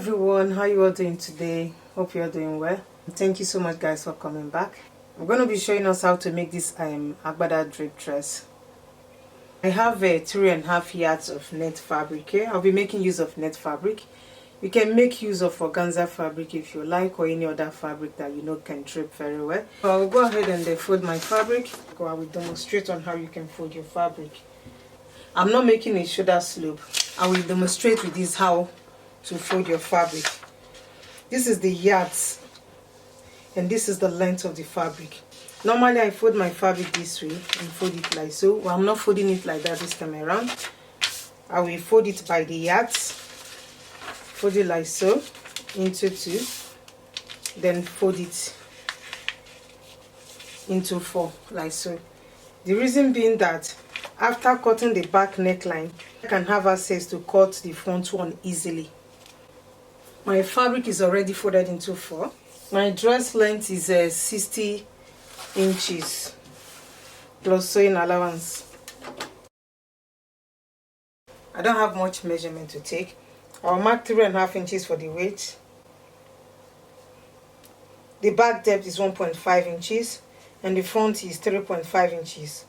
everyone, how you all doing today? Hope you are doing well. Thank you so much guys for coming back. I'm going to be showing us how to make this Agbada drape dress. I have 3.5 yards of net fabric here. I'll be making use of net fabric. You can make use of organza fabric if you like, or any other fabric that you know can drape very well. So I'll go ahead and fold my fabric. I will demonstrate on how you can fold your fabric. I'm not making a shoulder slope. I will demonstrate with this how to fold your fabric. This is the yards and this is the length of the fabric. Normally I fold my fabric this way and fold it like so. Well, I'm not folding it like that this time around. I will fold it by the yards, fold it like so into 2, then fold it into 4 like so. The reason being that after cutting the back neckline, I can have access to cut the front one easily. My fabric is already folded into 4. My dress length is 60 inches plus sewing allowance. I don't have much measurement to take. I'll mark 3.5 inches for the weight. The back depth is 1.5 inches and the front is 3.5 inches.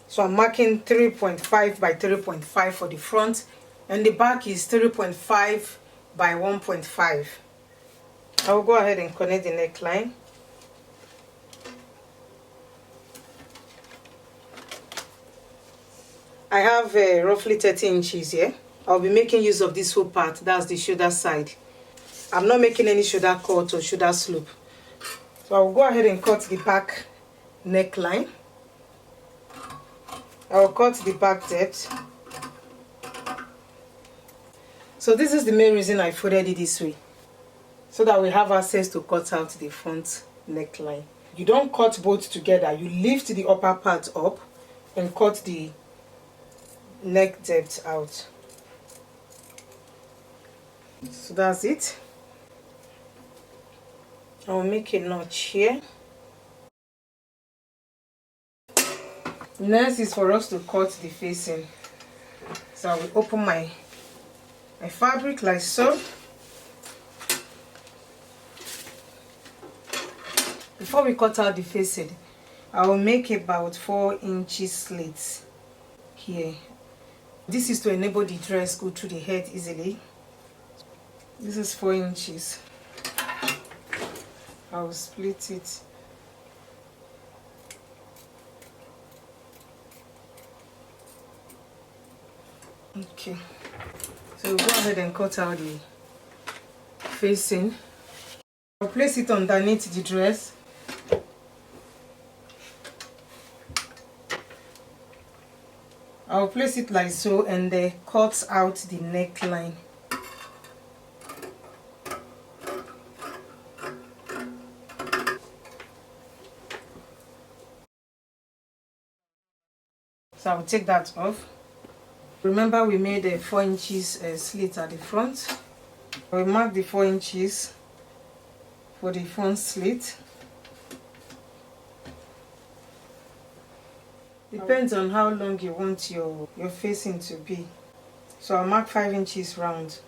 So I'm marking 3.5 by 3.5 for the front, and the back is 3.5 by 1.5. I will go ahead and connect the neckline. I have roughly 30 inches here. I'll be making use of this whole part, that's the shoulder side. I'm not making any shoulder cut or shoulder slope. So I will go ahead and cut the back neckline. I will cut the back depth. So this is the main reason I folded it this way, so that we have access to cut out the front neckline. You don't cut both together, you lift the upper part up and cut the neck depth out. So that's it. I will make a notch here. Next is for us to cut the facing. So I will open my fabric like so. Before we cut out the facing, I will make about 4 inches slits here. This is to enable the dress go through the head easily. This is 4 inches. I will split it. Okay, so we'll go ahead and cut out the facing. I'll place it underneath the dress. I'll place it like so and then cut out the neckline. So I'll take that off. Remember we made a 4 inches slit at the front. We mark the 4 inches for the front slit. Depends on how long you want your facing to be. So I'll mark 5 inches round.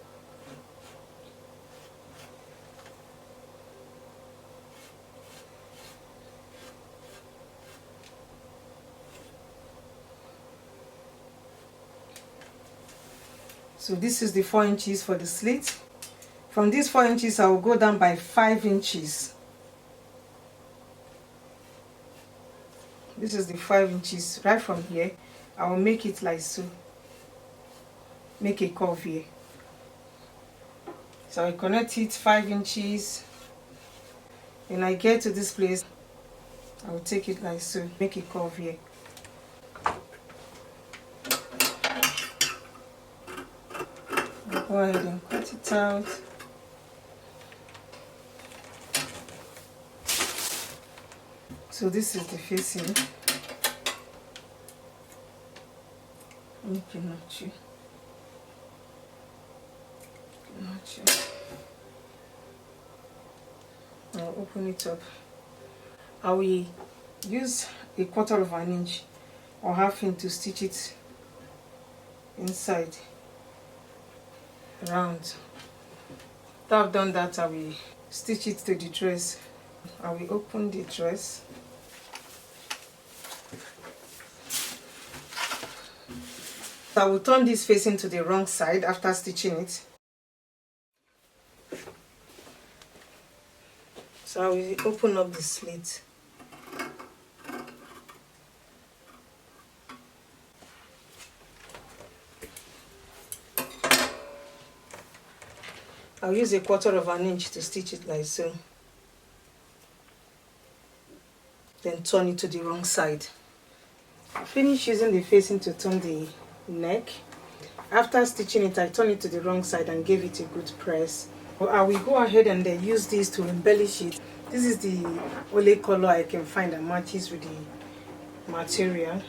So this is the 4 inches for the slit. From these 4 inches, I will go down by 5 inches. This is the 5 inches. Right from here, I will make it like so. Make a curve here. So I connect it 5 inches. When I get to this place, I will take it like so. Make a curve here. Go ahead and cut it out. So this is the facing. Make a notch. I'll open it up. I will use 1/4 of an inch or 1/2 inch to stitch it inside round. After I've done that, I will stitch it to the dress. I will open the dress. I will turn this facing to the wrong side after stitching it. So I will open up the slit. I'll use 1/4 inch to stitch it like so. Then turn it to the wrong side. Finish using the facing to turn the neck. After stitching it, I turn it to the wrong side and give it a good press. I will go ahead and then use this to embellish it. This is the only color I can find that matches with the material.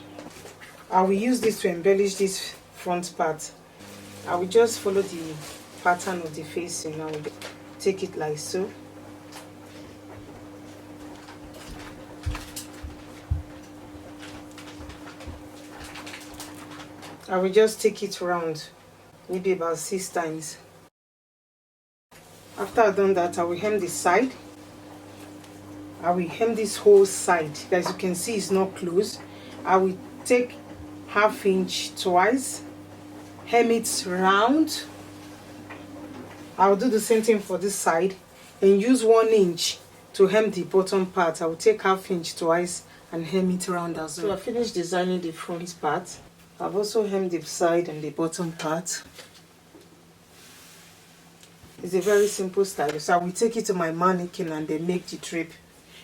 I will use this to embellish this front part. I will just follow the pattern of the facing. I will take it like so. I will just take it round, maybe about 6 times. After I've done that, I will hem this side. I will hem this whole side. As you can see, it's not closed. I will take 1/2 inch twice, hem it round. I will do the same thing for this side and use 1 inch to hem the bottom part. I will take 1/2 inch twice and hem it round as well. So I finished designing the front part. I've also hemmed the side and the bottom part. It's a very simple style. So I will take it to my mannequin and then make the drape.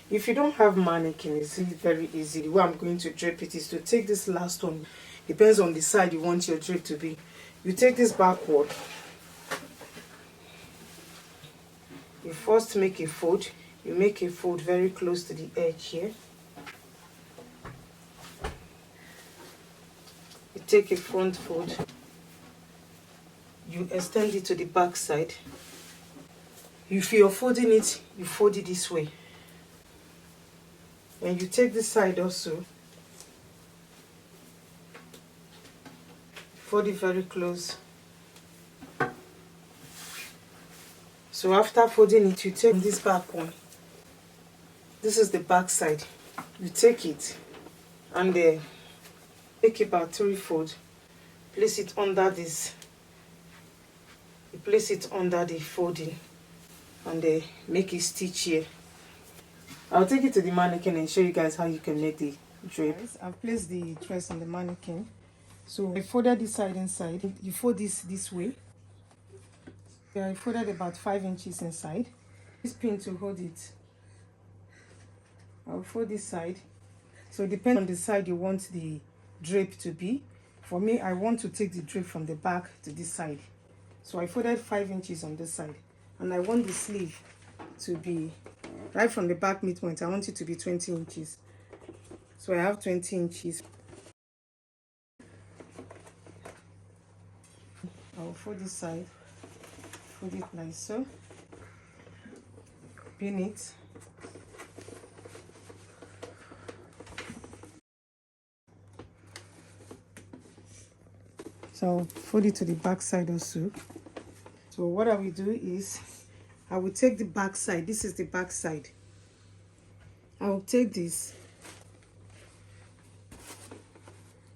If you don't have mannequin, it's very easy. The way I'm going to drape it is to take this last one. Depends on the side you want your drape to be. You take this backward. You first make a fold. You make a fold very close to the edge here. You take a front fold. You extend it to the back side. If you're folding it, you fold it this way. And you take this side also. Fold it very close. So after folding it, you take this back one. This is the back side. You take it and take about 3 folds. Place it under this. You place it under the folding and make a stitch here. I'll take it to the mannequin and show you guys how you can make the drape. I've placed the dress on the mannequin. So I folded this side inside. You fold this way. I folded about 5 inches inside. This pin to hold it. I'll fold this side. So it depends on the side you want the drape to be. For me, I want to take the drape from the back to this side. So I folded 5 inches on this side. And I want the sleeve to be right from the back midpoint. I want it to be 20 inches. So I have 20 inches. I'll fold this side. Fold it like so. Pin it. So I'll fold it to the back side also. So what I will do is I will take the back side. This is the back side. I will take this.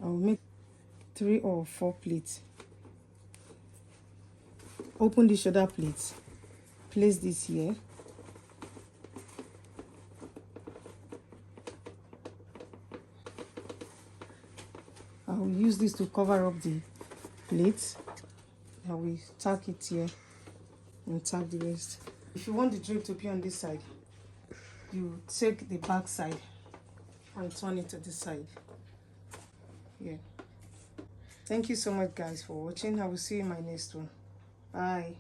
I will make 3 or 4 pleats. Open the shoulder pleats. Place this here. I will use this to cover up the pleats. I will tack it here and tack the rest. If you want the drape to be on this side, you take the back side and turn it to this side. Yeah. Thank you so much guys for watching. I will see you in my next one. Bye.